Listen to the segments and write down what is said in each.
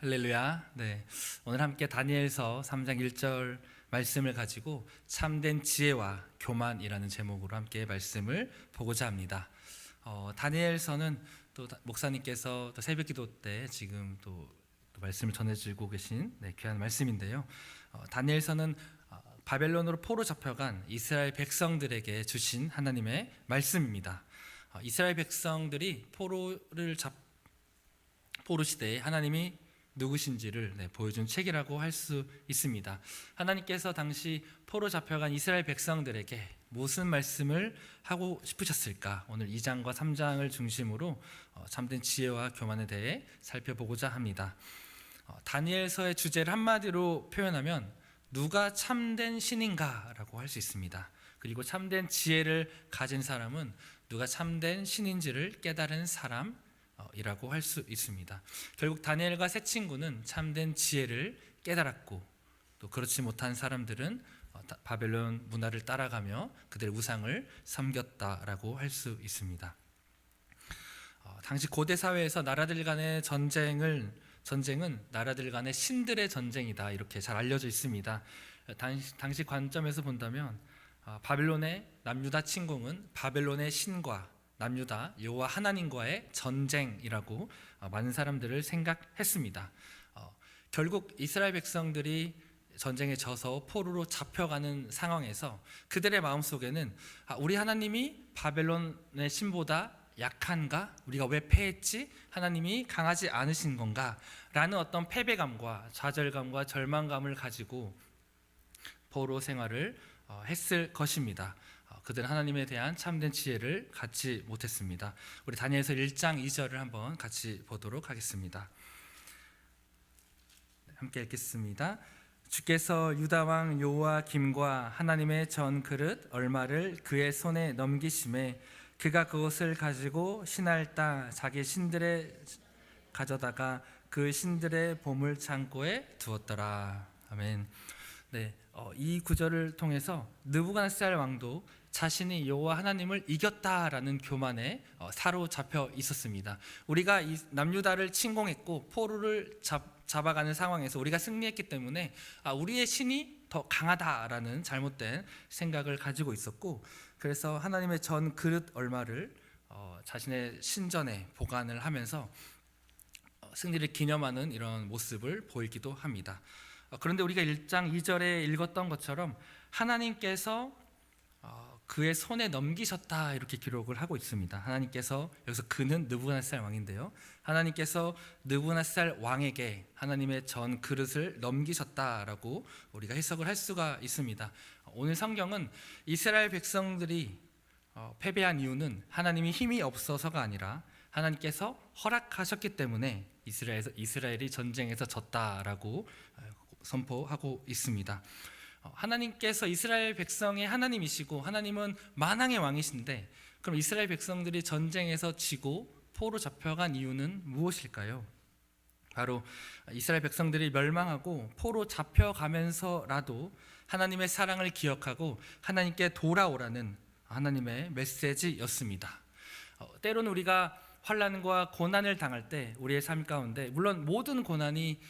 할렐루야. 네. 오늘 함께 다니엘서 3장 1절 말씀을 가지고 참된 지혜와 교만이라는 제목으로 함께 말씀을 보고자 합니다. 다니엘서는 또 목사님께서 또 새벽기도 때 지금 또 말씀을 전해주고 계신 귀한 말씀인데요. 다니엘서는 바벨론으로 포로 잡혀간 이스라엘 백성들에게 주신 하나님의 말씀입니다. 이스라엘 백성들이 포로 시대에 하나님이 누구신지를 보여준 책이라고 할 수 있습니다. 하나님께서 당시 포로 잡혀간 이스라엘 백성들에게 무슨 말씀을 하고 싶으셨을까? 오늘 2장과 3장을 중심으로 참된 지혜와 교만에 대해 살펴보고자 합니다. 다니엘서의 주제를 한마디로 표현하면 누가 참된 신인가? 라고 할 수 있습니다. 그리고 참된 지혜를 가진 사람은 누가 참된 신인지를 깨달은 사람 이라고 할 수 있습니다. 결국 다니엘과 세 친구는 참된 지혜를 깨달았고, 또 그렇지 못한 사람들은 바벨론 문화를 따라가며 그들의 우상을 섬겼다라고 할 수 있습니다. 당시 고대 사회에서 나라들 간의 전쟁은 나라들 간의 신들의 전쟁이다, 이렇게 잘 알려져 있습니다. 당시 관점에서 본다면 바벨론의 남유다 침공은 바벨론의 신과 남유다 여호와 하나님과의 전쟁이라고 많은 사람들을 생각했습니다. 결국 이스라엘 백성들이 전쟁에 져서 포로로 잡혀가는 상황에서 그들의 마음속에는 우리 하나님이 바벨론의 신보다 약한가? 우리가 왜 패했지? 하나님이 강하지 않으신 건가? 라는 어떤 패배감과 좌절감과 절망감을 가지고 포로 생활을 했을 것입니다. 그들은 하나님에 대한 참된 지혜를 갖지 못했습니다. 우리 다니엘서 1장 2절을 한번 같이 보도록 하겠습니다. 함께 읽겠습니다. 주께서 유다 왕 요아김과 하나님의 전 그릇 얼마를 그의 손에 넘기심에 그가 그것을 가지고 신할 땅 자기 신들의 가져다가 그 신들의 보물 창고에 두었더라. 아멘. 이 구절을 통해서 느부갓네살 왕도 자신이 여호와 하나님을 이겼다라는 교만에 사로잡혀 있었습니다. 우리가 이 남유다를 침공했고 포로를 잡아가는 상황에서 우리가 승리했기 때문에 우리의 신이 더 강하다라는 잘못된 생각을 가지고 있었고, 그래서 하나님의 전 그릇 얼마를 자신의 신전에 보관을 하면서 승리를 기념하는 이런 모습을 보이기도 합니다. 그런데 우리가 1장 2절에 읽었던 것처럼 하나님께서 그의 손에 넘기셨다, 이렇게 기록을 하고 있습니다. 하나님께서, 여기서 그는 느부갓네살 왕인데요, 하나님께서 느부갓네살 왕에게 하나님의 전 그릇을 넘기셨다라고 우리가 해석을 할 수가 있습니다. 오늘 성경은 이스라엘 백성들이 패배한 이유는 하나님이 힘이 없어서가 아니라 하나님께서 허락하셨기 때문에 이스라엘이 전쟁에서 졌다라고 선포하고 있습니다. 하나님께서 이스라엘 백성의 하나님이시고 하나님은 만왕의 왕이신데, 그럼 이스라엘 백성들이 전쟁에서 지고 포로 잡혀간 이유는 무엇일까요? 바로 이스라엘 백성들이 멸망하고 포로 잡혀가면서라도 하나님의 사랑을 기억하고 하나님께 돌아오라는 하나님의 메시지였습니다. 때로는 우리가 환난과 고난을 당할 때 우리의 삶 가운데, 물론 모든 고난이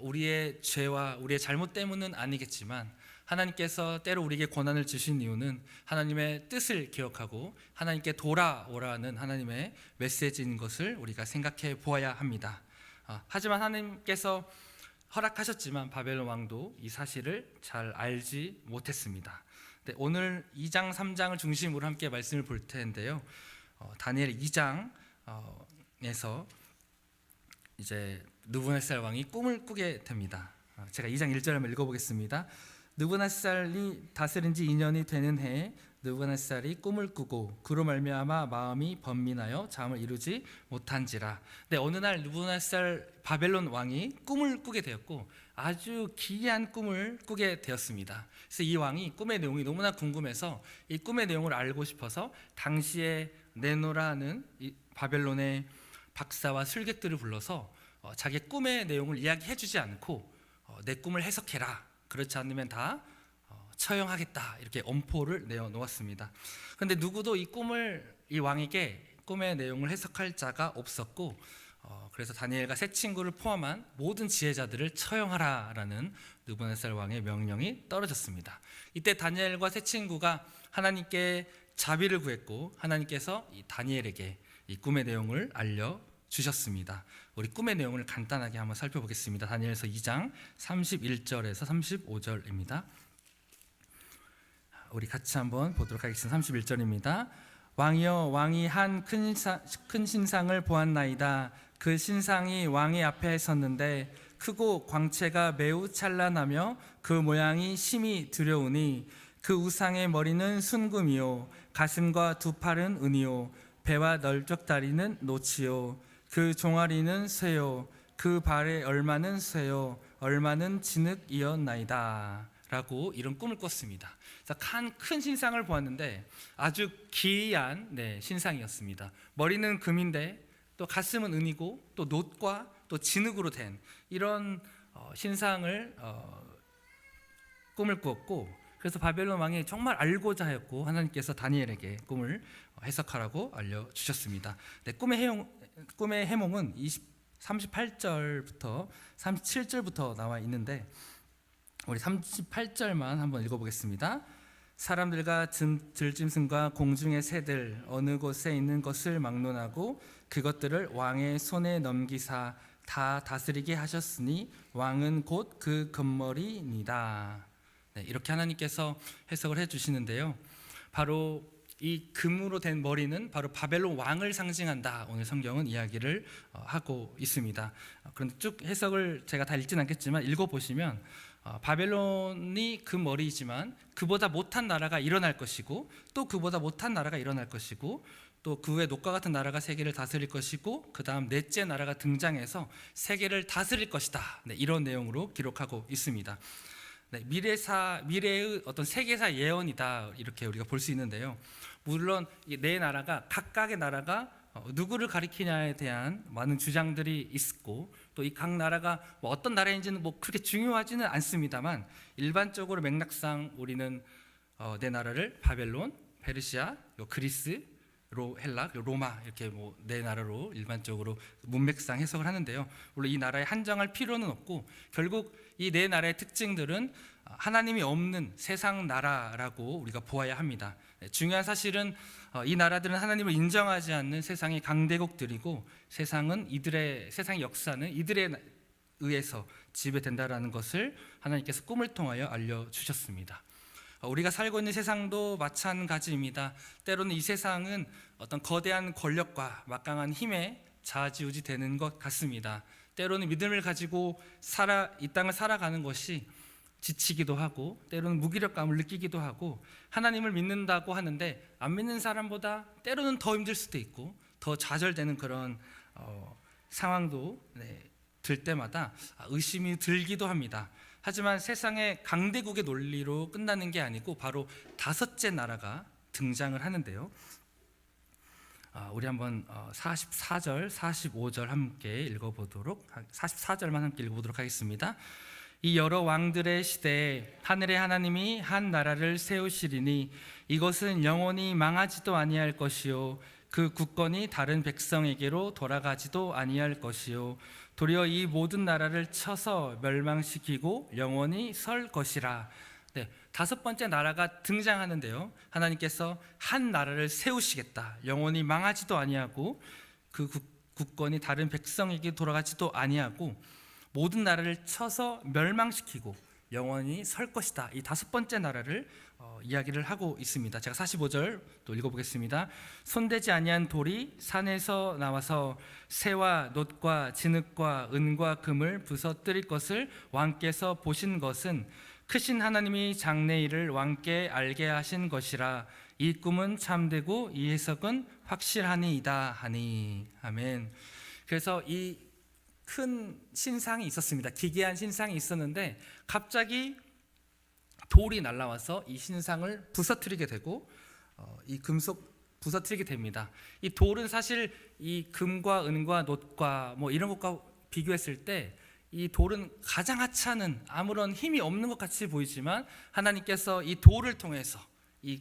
우리의 죄와 우리의 잘못 때문은 아니겠지만 하나님께서 때로 우리에게 고난을 주신 이유는 하나님의 뜻을 기억하고 하나님께 돌아오라는 하나님의 메시지인 것을 우리가 생각해 보아야 합니다. 하지만 하나님께서 허락하셨지만 바벨론 왕도 이 사실을 잘 알지 못했습니다. 오늘 2장 3장을 중심으로 함께 말씀을 볼 텐데요, 다니엘 2장에서 이제 느부갓네살 왕이 꿈을 꾸게 됩니다. 제가 2장 1절 한번 읽어보겠습니다. 느부갓네살이 다스린 지 2년이 되는 해에 느부갓네살이 꿈을 꾸고 그로 말미암아 마음이 번민하여 잠을 이루지 못한지라. 어느 날 느부갓네살 바벨론 왕이 꿈을 꾸게 되었고 아주 기이한 꿈을 꾸게 되었습니다. 그래서 이 왕이 꿈의 내용이 너무나 궁금해서 이 꿈의 내용을 알고 싶어서 당시에 네노라는 이 바벨론의 박사와 술객들을 불러서 자기 꿈의 내용을 이야기해주지 않고 내 꿈을 해석해라, 그렇지 않으면 다 처형하겠다, 이렇게 엄포를 내어놓았습니다. 그런데 누구도 이 왕에게 꿈의 내용을 해석할 자가 없었고 그래서 다니엘과 세 친구를 포함한 모든 지혜자들을 처형하라라는 느부갓네살 왕의 명령이 떨어졌습니다. 이때 다니엘과 세 친구가 하나님께 자비를 구했고 하나님께서 이 다니엘에게 이 꿈의 내용을 알려주셨습니다. 우리 꿈의 내용을 간단하게 한번 살펴보겠습니다. 다니엘서 2장 31절에서 35절입니다. 우리 같이 한번 보도록 하겠습니다. 31절입니다. 왕이여, 왕이 한 큰 신상을 보았나이다. 그 신상이 왕의 앞에 섰는데 크고 광채가 매우 찬란하며 그 모양이 심히 두려우니 그 우상의 머리는 순금이요 가슴과 두 팔은 은이요 배와 널쩍 다리는 노치요 그 종아리는 쇠요 그 발의 얼마는 쇠요 얼마는 진흙이었나이다 라고 이런 꿈을 꿨습니다. 한 큰 신상을 보았는데 아주 기이한 신상이었습니다. 머리는 금인데 또 가슴은 은이고 또 놋과 또 진흙으로 된 이런 신상을 꿈을 꾸었고, 그래서 바벨론 왕이 정말 알고자 하였고 하나님께서 다니엘에게 꿈을 해석하라고 알려주셨습니다. 꿈의 해몽은 38절부터 37절부터 나와 있는데 우리 38절만 한번 읽어보겠습니다. 사람들과 들짐승과 공중의 새들 어느 곳에 있는 것을 막론하고 그것들을 왕의 손에 넘기사 다 다스리게 하셨으니 왕은 곧 그 금머리니이다. 이렇게 하나님께서 해석을 해주시는데요. 바로 이 금으로 된 머리는 바로 바벨론 왕을 상징한다. 오늘 성경은 이야기를 하고 있습니다. 그런데 쭉 해석을 제가 다 읽진 않겠지만 읽어보시면 바벨론이 그 머리이지만 그보다 못한 나라가 일어날 것이고 또 그보다 못한 나라가 일어날 것이고 또 그 후에 놋과 같은 나라가 세계를 다스릴 것이고 그 다음 넷째 나라가 등장해서 세계를 다스릴 것이다. 이런 내용으로 기록하고 있습니다. 미래의 어떤 세계사 예언이다 이렇게 우리가 볼 수 있는데요. 물론 이 네 나라가 각각의 나라가 누구를 가리키냐에 대한 많은 주장들이 있고 또 이 각 나라가 어떤 나라인지는 그렇게 중요하지는 않습니다만 일반적으로 맥락상 우리는 네 나라를 바벨론, 페르시아, 그리스, 헬라, 로마 이렇게 네 나라로 일반적으로 문맥상 해석을 하는데요. 물론 이 나라에 한정할 필요는 없고 결국 이 네 나라의 특징들은 하나님이 없는 세상 나라라고 우리가 보아야 합니다. 중요한 사실은 이 나라들은 하나님을 인정하지 않는 세상의 강대국들이고 세상의 역사는 이들에 의해서 지배된다라는 것을 하나님께서 꿈을 통하여 알려주셨습니다. 우리가 살고 있는 세상도 마찬가지입니다. 때로는 이 세상은 어떤 거대한 권력과 막강한 힘에 좌지우지되는 것 같습니다. 때로는 믿음을 가지고 이 땅을 살아가는 것이 지치기도 하고 때로는 무기력감을 느끼기도 하고 하나님을 믿는다고 하는데 안 믿는 사람보다 때로는 더 힘들 수도 있고 더 좌절되는 그런 상황도 들 때마다 의심이 들기도 합니다. 하지만 세상의 강대국의 논리로 끝나는 게 아니고 바로 다섯째 나라가 등장을 하는데요. 우리 한번 44절, 45절 함께 읽어보도록 44절만 함께 읽어보도록 하겠습니다. 이 여러 왕들의 시대에 하늘의 하나님이 한 나라를 세우시리니 이것은 영원히 망하지도 아니할 것이요 그 국권이 다른 백성에게로 돌아가지도 아니할 것이요 도리어 이 모든 나라를 쳐서 멸망시키고 영원히 설 것이라. 다섯 번째 나라가 등장하는데요. 하나님께서 한 나라를 세우시겠다. 영원히 망하지도 아니하고 그 국권이 다른 백성에게 돌아가지도 아니하고 모든 나라를 쳐서 멸망시키고 영원히 설 것이다. 이 다섯 번째 나라를 이야기를 하고 있습니다. 제가 45절 또 읽어보겠습니다. 손대지 아니한 돌이 산에서 나와서 새와 놋과 진흙과 은과 금을 부서뜨릴 것을 왕께서 보신 것은 크신 하나님이 장래일을 왕께 알게 하신 것이라. 이 꿈은 참되고 이 해석은 확실하니이다 하니. 아멘. 그래서 이 큰 신상이 있었습니다. 기괴한 신상이 있었는데 갑자기 돌이 날아와서 이 신상을 부서뜨리게 되고 이 금속 부서뜨리게 됩니다. 이 돌은 사실 이 금과 은과 놋과 이런 것과 비교했을 때 이 돌은 가장 하찮은 아무런 힘이 없는 것 같이 보이지만 하나님께서 이 돌을 통해서 이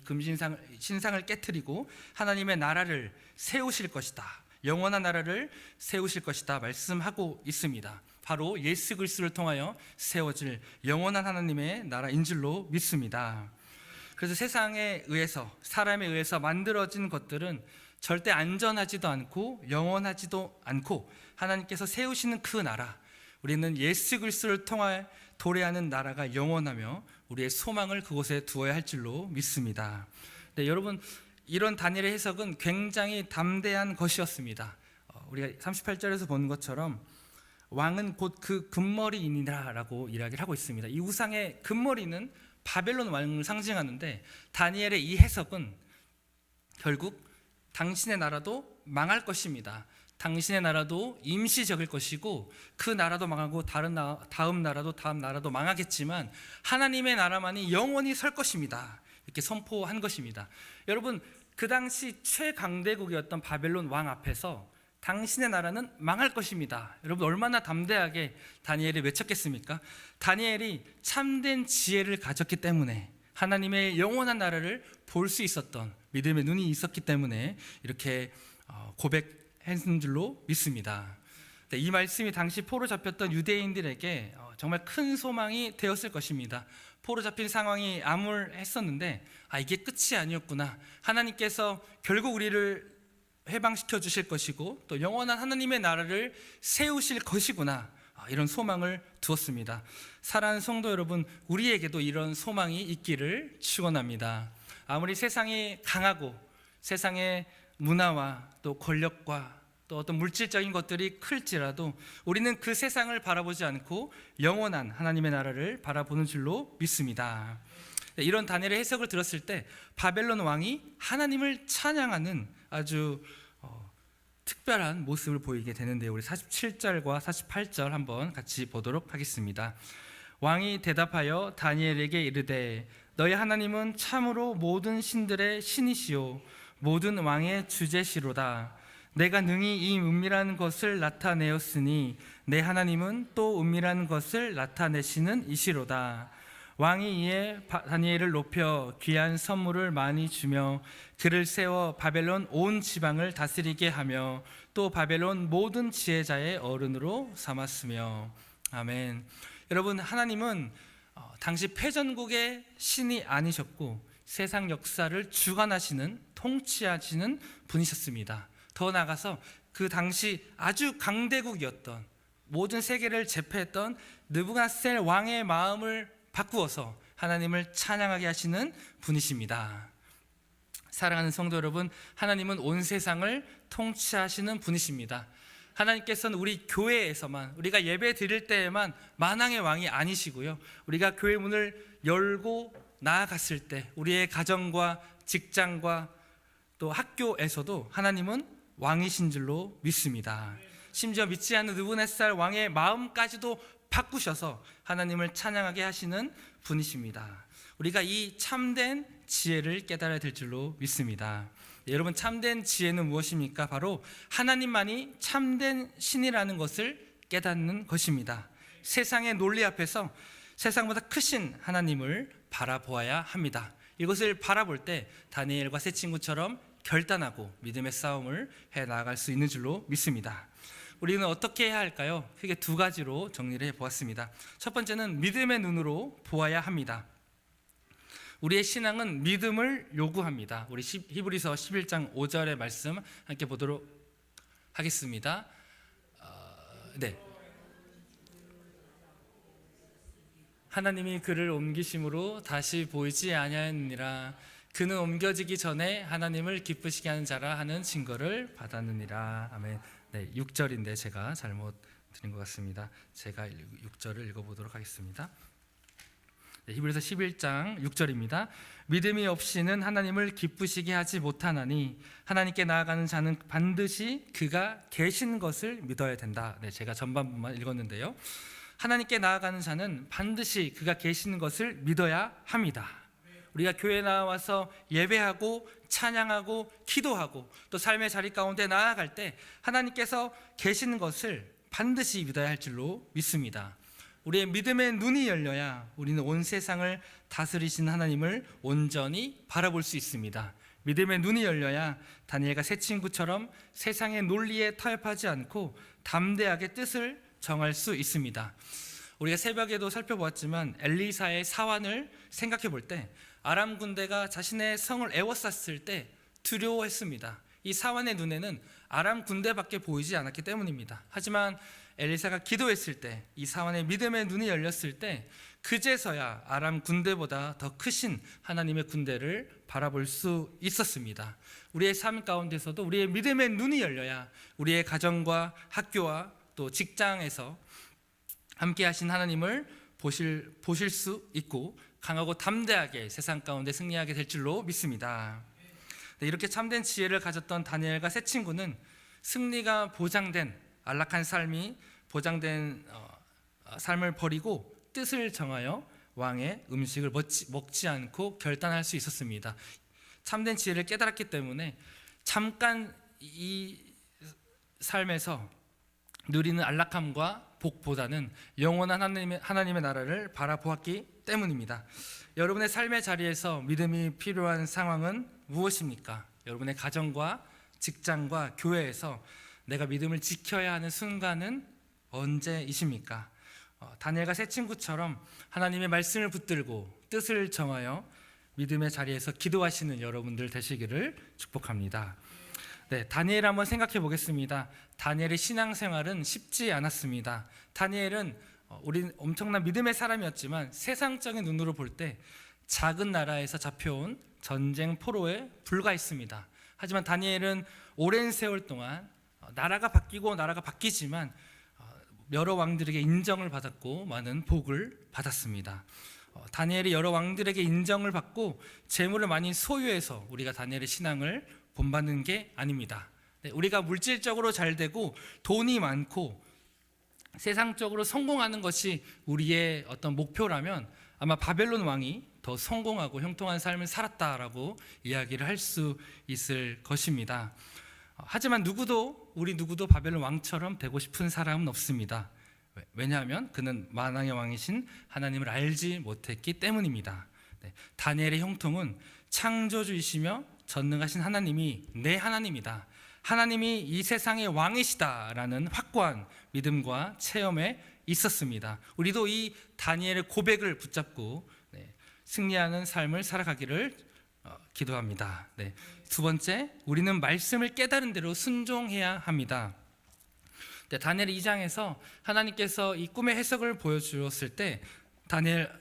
신상을 깨트리고 하나님의 나라를 세우실 것이다. 영원한 나라를 세우실 것이다 말씀하고 있습니다. 바로 예수 그리스도를 통하여 세워질 영원한 하나님의 나라인 줄로 믿습니다. 그래서 세상에 의해서, 사람에 의해서 만들어진 것들은 절대 안전하지도 않고 영원하지도 않고, 하나님께서 세우시는 그 나라, 우리는 예수 그리스도를 통해 도래하는 나라가 영원하며 우리의 소망을 그곳에 두어야 할 줄로 믿습니다. 네, 여러분, 이런 다니엘의 해석은 굉장히 담대한 것이었습니다. 우리가 38절에서 본 것처럼 왕은 곧 그 금머리이니라 라고 이야기를 하고 있습니다. 이 우상의 금머리는 바벨론 왕을 상징하는데, 다니엘의 이 해석은 결국 당신의 나라도 망할 것입니다. 당신의 나라도 임시적일 것이고, 그 나라도 망하고 다음 나라도 망하겠지만 하나님의 나라만이 영원히 설 것입니다. 이렇게 선포한 것입니다. 여러분, 그 당시 최강대국이었던 바벨론 왕 앞에서 당신의 나라는 망할 것입니다. 여러분, 얼마나 담대하게 다니엘이 외쳤겠습니까? 다니엘이 참된 지혜를 가졌기 때문에, 하나님의 영원한 나라를 볼 수 있었던 믿음의 눈이 있었기 때문에 이렇게 고백했는 줄로 믿습니다. 이 말씀이 당시 포로 잡혔던 유대인들에게 정말 큰 소망이 되었을 것입니다. 포로 잡힌 상황이 암울했었는데, 이게 끝이 아니었구나, 하나님께서 결국 우리를 해방시켜 주실 것이고 또 영원한 하나님의 나라를 세우실 것이구나, 이런 소망을 두었습니다. 사랑하는 성도 여러분, 우리에게도 이런 소망이 있기를 축원합니다. 아무리 세상이 강하고 세상의 문화와 또 권력과 또 어떤 물질적인 것들이 클지라도 우리는 그 세상을 바라보지 않고 영원한 하나님의 나라를 바라보는 줄로 믿습니다. 이런 다니엘의 해석을 들었을 때 바벨론 왕이 하나님을 찬양하는 아주 특별한 모습을 보이게 되는데요. 우리 47절과 48절 한번 같이 보도록 하겠습니다. 왕이 대답하여 다니엘에게 이르되, 너희 하나님은 참으로 모든 신들의 신이시요 모든 왕의 주제시로다. 내가 능히 이 은밀한 것을 나타내었으니 내 하나님은 또 은밀한 것을 나타내시는 이시로다. 왕이 이에 다니엘을 높여 귀한 선물을 많이 주며 그를 세워 바벨론 온 지방을 다스리게 하며 또 바벨론 모든 지혜자의 어른으로 삼았으며. 아멘. 여러분, 하나님은 당시 패전국의 신이 아니셨고 세상 역사를 주관하시는, 통치하시는 분이셨습니다. 더 나아가서 그 당시 아주 강대국이었던, 모든 세계를 제패했던 느부갓네살 왕의 마음을 바꾸어서 하나님을 찬양하게 하시는 분이십니다. 사랑하는 성도 여러분, 하나님은 온 세상을 통치하시는 분이십니다. 하나님께서는 우리 교회에서만, 우리가 예배 드릴 때에만 만왕의 왕이 아니시고요, 우리가 교회 문을 열고 나아갔을 때 우리의 가정과 직장과 또 학교에서도 하나님은 왕이신 줄로 믿습니다. 심지어 믿지 않는 느부갓네살 왕의 마음까지도 바꾸셔서 하나님을 찬양하게 하시는 분이십니다. 우리가 이 참된 지혜를 깨달아야 될 줄로 믿습니다. 여러분, 참된 지혜는 무엇입니까? 바로 하나님만이 참된 신이라는 것을 깨닫는 것입니다. 세상의 논리 앞에서 세상보다 크신 하나님을 바라보아야 합니다. 이것을 바라볼 때 다니엘과 세 친구처럼 결단하고 믿음의 싸움을 해 나아갈 수 있는 줄로 믿습니다. 우리는 어떻게 해야 할까요? 크게 두 가지로 정리를 해보았습니다. 첫 번째는 믿음의 눈으로 보아야 합니다. 우리의 신앙은 믿음을 요구합니다. 우리 히브리서 11장 5절의 말씀 함께 보도록 하겠습니다. 네. 하나님이 그를 옮기심으로 다시 보이지 아니하였느니라. 그는 옮겨지기 전에 하나님을 기쁘시게 하는 자라 하는 증거를 받았느니라. 아멘. 네, 6절인데 제가 잘못 드린 것 같습니다. 제가 6절을 읽어보도록 하겠습니다. 네, 히브리서 11장 6절입니다. 믿음이 없이는 하나님을 기쁘시게 하지 못하나니 하나님께 나아가는 자는 반드시 그가 계신 것을 믿어야 된다. 네, 제가 전반부만 읽었는데요. 하나님께 나아가는 자는 반드시 그가 계시는 것을 믿어야 합니다. 우리가 교회에 나와서 예배하고 찬양하고 기도하고 또 삶의 자리 가운데 나아갈 때 하나님께서 계시는 것을 반드시 믿어야 할 줄로 믿습니다. 우리의 믿음의 눈이 열려야 우리는 온 세상을 다스리신 하나님을 온전히 바라볼 수 있습니다. 믿음의 눈이 열려야 다니엘과 세 친구처럼 세상의 논리에 타협하지 않고 담대하게 뜻을 정할 수 있습니다. 우리가 새벽에도 살펴보았지만 엘리사의 사환을 생각해 볼 때 아람 군대가 자신의 성을 에워쌌을 때 두려워했습니다. 이 사환의 눈에는 아람 군대밖에 보이지 않았기 때문입니다. 하지만 엘리사가 기도했을 때, 이 사환의 믿음의 눈이 열렸을 때 그제서야 아람 군대보다 더 크신 하나님의 군대를 바라볼 수 있었습니다. 우리의 삶 가운데서도 우리의 믿음의 눈이 열려야 우리의 가정과 학교와 또 직장에서 함께 하신 하나님을 보실 수 있고 강하고 담대하게 세상 가운데 승리하게 될 줄로 믿습니다. 이렇게 참된 지혜를 가졌던 다니엘과 세 친구는 승리가 보장된 안락한 삶이 보장된 삶을 버리고 뜻을 정하여 왕의 음식을 먹지 않고 결단할 수 있었습니다. 참된 지혜를 깨달았기 때문에 잠깐 이 삶에서 누리는 안락함과 복보다는 영원한 하나님의 나라를 바라보았기 때문입니다. 여러분의 삶의 자리에서 믿음이 필요한 상황은 무엇입니까? 여러분의 가정과 직장과 교회에서 내가 믿음을 지켜야 하는 순간은 언제이십니까? 다니엘과 세 친구처럼 하나님의 말씀을 붙들고 뜻을 정하여 믿음의 자리에서 기도하시는 여러분들 되시기를 축복합니다. 네, 다니엘 한번 생각해 보겠습니다. 다니엘의 신앙생활은 쉽지 않았습니다. 다니엘은 우리 엄청난 믿음의 사람이었지만 세상적인 눈으로 볼 때 작은 나라에서 잡혀온 전쟁 포로에 불과했습니다. 하지만 다니엘은 오랜 세월 동안 나라가 바뀌고 나라가 바뀌지만 여러 왕들에게 인정을 받았고 많은 복을 받았습니다. 다니엘이 여러 왕들에게 인정을 받고 재물을 많이 소유해서 우리가 다니엘의 신앙을 본받는 게 아닙니다. 우리가 물질적으로 잘 되고 돈이 많고 세상적으로 성공하는 것이 우리의 어떤 목표라면 아마 바벨론 왕이 더 성공하고 형통한 삶을 살았다라고 이야기를 할 수 있을 것입니다. 하지만 우리 누구도 바벨론 왕처럼 되고 싶은 사람은 없습니다. 왜냐하면 그는 만왕의 왕이신 하나님을 알지 못했기 때문입니다. 다니엘의 형통은 창조주이시며 전능하신 하나님이 내 하나님이다, 하나님이 이 세상의 왕이시다라는 확고한 믿음과 체험에 있었습니다. 우리도 이 다니엘의 고백을 붙잡고 승리하는 삶을 살아가기를 기도합니다. 두 번째, 우리는 말씀을 깨달은 대로 순종해야 합니다. 다니엘 2장에서 하나님께서 이 꿈의 해석을 보여주었을 때 다니엘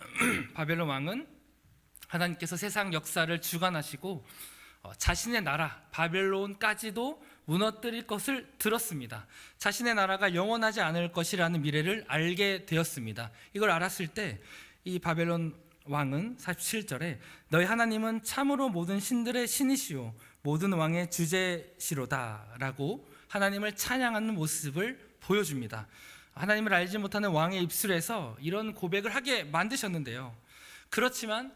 바벨론 왕은 하나님께서 세상 역사를 주관하시고 자신의 나라 바벨론까지도 무너뜨릴 것을 들었습니다. 자신의 나라가 영원하지 않을 것이라는 미래를 알게 되었습니다. 이걸 알았을 때 이 바벨론 왕은 47절에 너희 하나님은 참으로 모든 신들의 신이시오 모든 왕의 주제시로다 라고 하나님을 찬양하는 모습을 보여줍니다. 하나님을 알지 못하는 왕의 입술에서 이런 고백을 하게 만드셨는데요. 그렇지만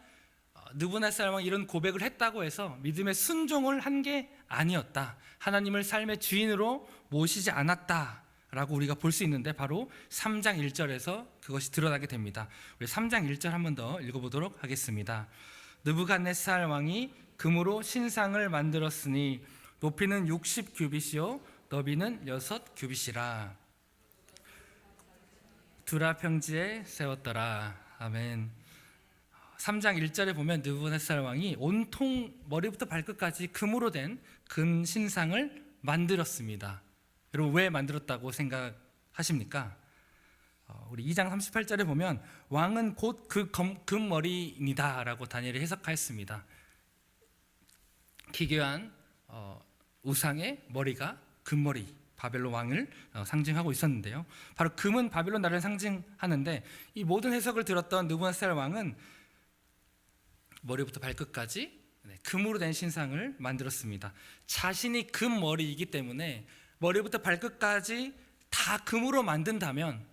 느부갓네살 왕이 이런 고백을 했다고 해서 믿음의 순종을 한 게 아니었다, 하나님을 삶의 주인으로 모시지 않았다라고 우리가 볼 수 있는데 바로 3장 1절에서 그것이 드러나게 됩니다. 우리 3장 1절 한 번 더 읽어보도록 하겠습니다. 느부갓네살 왕이 금으로 신상을 만들었으니 높이는 60규빗이요 너비는 6규빗이라 두라 평지에 세웠더라. 아멘. 3장 1절에 보면 느부갓네살 왕이 온통 머리부터 발끝까지 금으로 된 금 신상을 만들었습니다. 여러분 왜 만들었다고 생각하십니까? 우리 2장 38절에 보면 왕은 곧 그 금머리이다 라고 다니엘이 해석하였습니다. 기괴한 우상의 머리가 금머리, 바벨론 왕을 상징하고 있었는데요. 바로 금은 바벨론 나라를 상징하는데 이 모든 해석을 들었던 느부갓네살 왕은 머리부터 발끝까지 금으로 된 신상을 만들었습니다. 자신이 금머리이기 때문에 머리부터 발끝까지 다 금으로 만든다면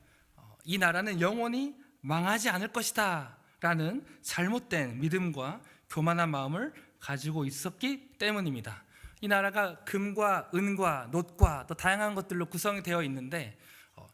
이 나라는 영원히 망하지 않을 것이다 라는 잘못된 믿음과 교만한 마음을 가지고 있었기 때문입니다. 이 나라가 금과 은과 놋과 또 다양한 것들로 구성이 되어 있는데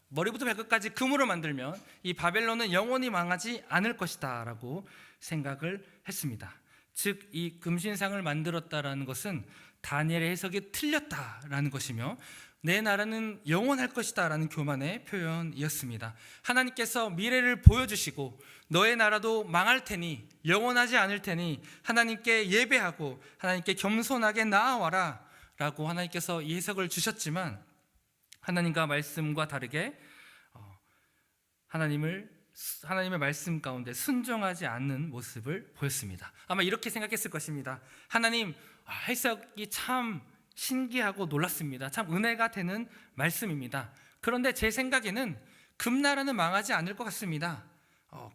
머리부터 발끝까지 금으로 만들면 이 바벨론은 영원히 망하지 않을 것이다 라고 생각을 했습니다. 즉 이 금신상을 만들었다라는 것은 다니엘의 해석이 틀렸다라는 것이며 내 나라는 영원할 것이다라는 교만의 표현이었습니다. 하나님께서 미래를 보여주시고 너의 나라도 망할 테니 영원하지 않을 테니 하나님께 예배하고 하나님께 겸손하게 나아와라 라고 하나님께서 이 해석을 주셨지만 하나님과 말씀과 다르게 하나님의 말씀 가운데 순종하지 않는 모습을 보였습니다. 아마 이렇게 생각했을 것입니다. 하나님, 해석이 참 신기하고 놀랐습니다. 참 은혜가 되는 말씀입니다. 그런데 제 생각에는 금나라는 망하지 않을 것 같습니다.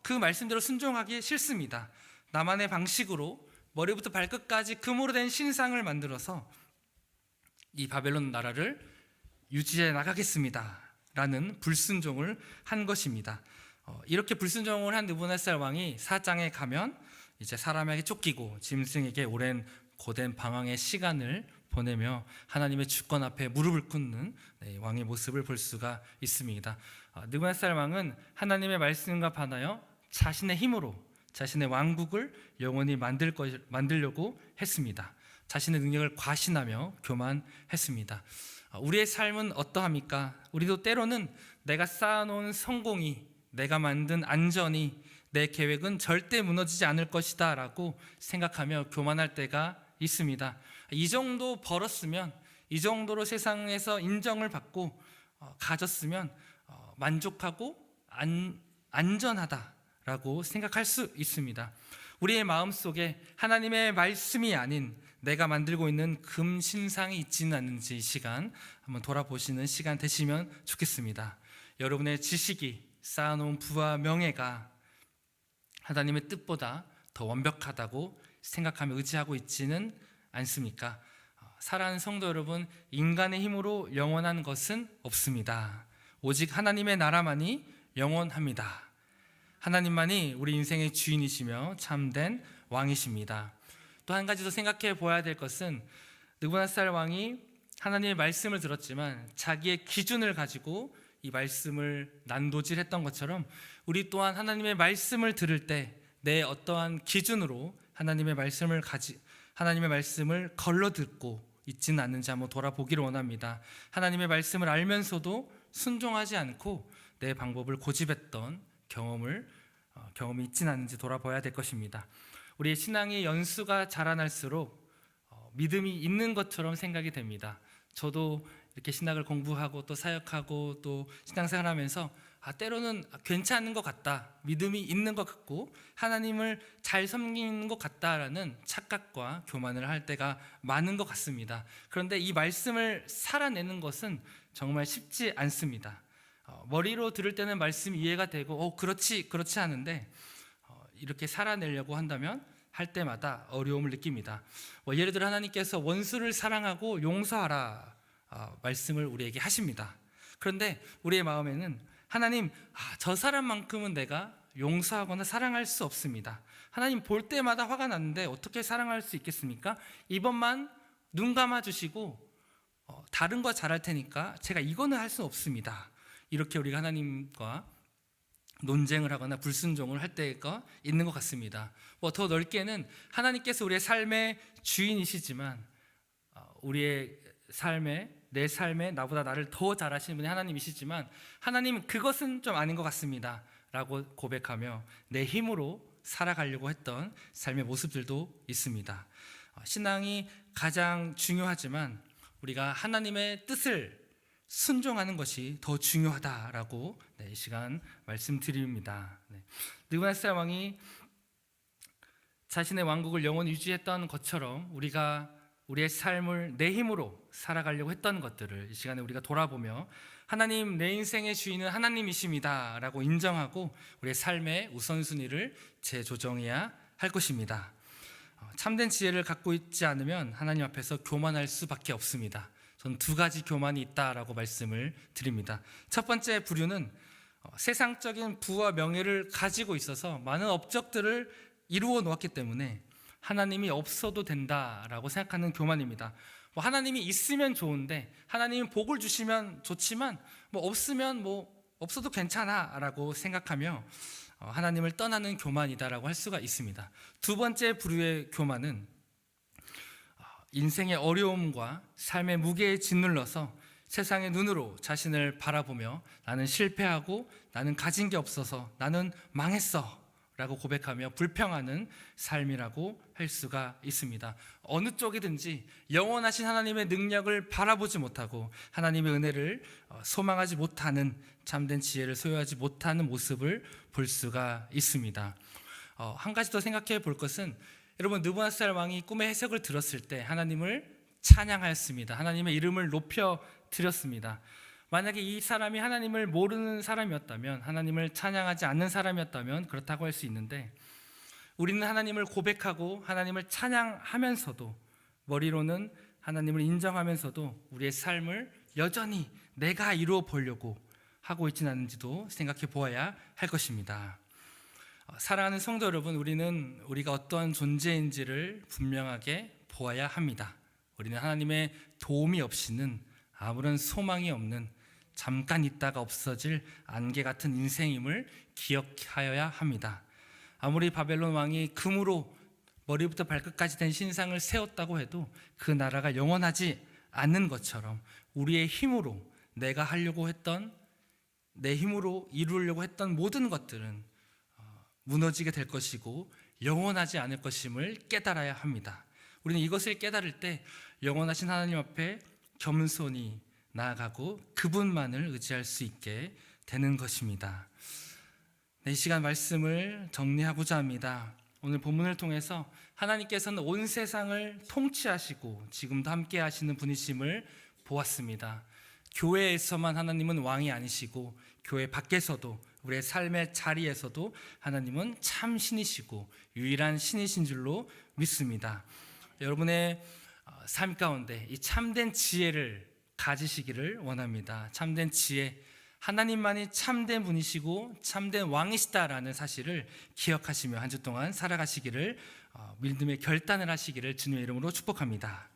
그 말씀대로 순종하기 싫습니다. 나만의 방식으로 머리부터 발끝까지 금으로 된 신상을 만들어서 이 바벨론 나라를 유지해 나가겠습니다 라는 불순종을 한 것입니다. 이렇게 불순종을 한 느부갓네살 왕이 사장에 가면 이제 사람에게 쫓기고 짐승에게 오랜 고된 방황의 시간을 보내며 하나님의 주권 앞에 무릎을 꿇는 왕의 모습을 볼 수가 있습니다. 느부갓네살 왕은 하나님의 말씀과 반하여 자신의 힘으로 자신의 왕국을 영원히 만들려고 했습니다. 자신의 능력을 과신하며 교만했습니다. 우리의 삶은 어떠합니까? 우리도 때로는 내가 쌓아놓은 성공이, 내가 만든 안전이, 내 계획은 절대 무너지지 않을 것이다 라고 생각하며 교만할 때가 있습니다. 이 정도 벌었으면, 이 정도로 세상에서 인정을 받고 가졌으면 만족하고 안전하다라고 생각할 수 있습니다. 우리의 마음속에 하나님의 말씀이 아닌 내가 만들고 있는 금신상이 있지는 않는지 이 시간 한번 돌아보시는 시간 되시면 좋겠습니다. 여러분의 지식이 쌓아놓은 부와 명예가 하나님의 뜻보다 더 완벽하다고 생각하며 의지하고 있지는 않습니까? 사랑하는 성도 여러분, 인간의 힘으로 영원한 것은 없습니다. 오직 하나님의 나라만이 영원합니다. 하나님만이 우리 인생의 주인이시며 참된 왕이십니다. 또 한 가지 더 생각해 보아야 될 것은 느부갓네살 왕이 하나님의 말씀을 들었지만 자기의 기준을 가지고 이 말씀을 난도질했던 것처럼 우리 또한 하나님의 말씀을 들을 때 내 어떠한 기준으로 하나님의 말씀을 걸러 듣고 있지는 않는지 한번 돌아보기를 원합니다. 하나님의 말씀을 알면서도 순종하지 않고 내 방법을 고집했던 경험이 있지는 않는지 돌아봐야 될 것입니다. 우리의 신앙의 연수가 자라날수록 믿음이 있는 것처럼 생각이 됩니다. 저도 이렇게 신학을 공부하고 또 사역하고 또 신앙생활하면서 때로는 괜찮은 것 같다, 믿음이 있는 것 같고 하나님을 잘 섬기는 것 같다라는 착각과 교만을 할 때가 많은 것 같습니다. 그런데 이 말씀을 살아내는 것은 정말 쉽지 않습니다. 머리로 들을 때는 말씀이 이해가 되고 그렇지 하는데 이렇게 살아내려고 한다면 할 때마다 어려움을 느낍니다. 예를 들어 하나님께서 원수를 사랑하고 용서하라 말씀을 우리에게 하십니다. 그런데 우리의 마음에는 하나님, 저 사람만큼은 내가 용서하거나 사랑할 수 없습니다. 하나님, 볼 때마다 화가 나는데 어떻게 사랑할 수 있겠습니까? 이번만 눈 감아주시고 다른 거 잘할 테니까 제가 이거는 할 수 없습니다. 이렇게 우리가 하나님과 논쟁을 하거나 불순종을 할 때가 있는 것 같습니다. 더 넓게는 하나님께서 우리의 삶의 주인이시지만 내 삶에 나보다 나를 더 잘 아시는 분이 하나님이시지만 하나님은 그것은 좀 아닌 것 같습니다 라고 고백하며 내 힘으로 살아가려고 했던 삶의 모습들도 있습니다. 신앙이 가장 중요하지만 우리가 하나님의 뜻을 순종하는 것이 더 중요하다라고 이 시간 말씀드립니다. 느부갓네살 왕이 자신의 왕국을 영원히 유지했던 것처럼 우리가 우리의 삶을 내 힘으로 살아가려고 했던 것들을 이 시간에 우리가 돌아보며 하나님, 내 인생의 주인은 하나님이십니다 라고 인정하고 우리의 삶의 우선순위를 재조정해야 할 것입니다. 참된 지혜를 갖고 있지 않으면 하나님 앞에서 교만할 수밖에 없습니다. 저는 두 가지 교만이 있다라고 말씀을 드립니다. 첫 번째 부류는 세상적인 부와 명예를 가지고 있어서 많은 업적들을 이루어 놓았기 때문에 하나님이 없어도 된다라고 생각하는 교만입니다. 하나님이 있으면 좋은데 하나님이 복을 주시면 좋지만 없으면 없어도 괜찮아라고 생각하며 하나님을 떠나는 교만이다라고 할 수가 있습니다. 두 번째 부류의 교만은 인생의 어려움과 삶의 무게에 짓눌러서 세상의 눈으로 자신을 바라보며 나는 실패하고 나는 가진 게 없어서 나는 망했어 라고 고백하며 불평하는 삶이라고 할 수가 있습니다. 어느 쪽이든지 영원하신 하나님의 능력을 바라보지 못하고 하나님의 은혜를 소망하지 못하는, 참된 지혜를 소유하지 못하는 모습을 볼 수가 있습니다. 한 가지 더 생각해 볼 것은, 여러분, 느부갓네살 왕이 꿈의 해석을 들었을 때 하나님을 찬양하였습니다. 하나님의 이름을 높여 드렸습니다. 만약에 이 사람이 하나님을 모르는 사람이었다면, 하나님을 찬양하지 않는 사람이었다면 그렇다고 할 수 있는데, 우리는 하나님을 고백하고 하나님을 찬양하면서도 머리로는 하나님을 인정하면서도 우리의 삶을 여전히 내가 이루어 보려고 하고 있지는 않은지도 생각해 보아야 할 것입니다. 사랑하는 성도 여러분, 우리는 우리가 어떠한 존재인지를 분명하게 보아야 합니다. 우리는 하나님의 도움이 없이는 아무런 소망이 없는 잠깐 있다가 없어질 안개 같은 인생임을 기억하여야 합니다. 아무리 바벨론 왕이 금으로 머리부터 발끝까지 된 신상을 세웠다고 해도 그 나라가 영원하지 않는 것처럼 우리의 힘으로 내가 하려고 했던, 내 힘으로 이루려고 했던 모든 것들은 무너지게 될 것이고 영원하지 않을 것임을 깨달아야 합니다. 우리는 이것을 깨달을 때 영원하신 하나님 앞에 겸손히 나아가고 그분만을 의지할 수 있게 되는 것입니다. 이 시간 말씀을 정리하고자 합니다. 오늘 본문을 통해서 하나님께서는 온 세상을 통치하시고 지금도 함께 하시는 분이심을 보았습니다. 교회에서만 하나님은 왕이 아니시고 교회 밖에서도, 우리의 삶의 자리에서도 하나님은 참 신이시고 유일한 신이신 줄로 믿습니다. 여러분의 삶 가운데 이 참된 지혜를 가지시기를 원합니다. 참된 지혜, 하나님만이 참된 분이시고 참된 왕이시다라는 사실을 기억하시며 한 주 동안 살아가시기를, 믿음의 결단을 하시기를 주님의 이름으로 축복합니다.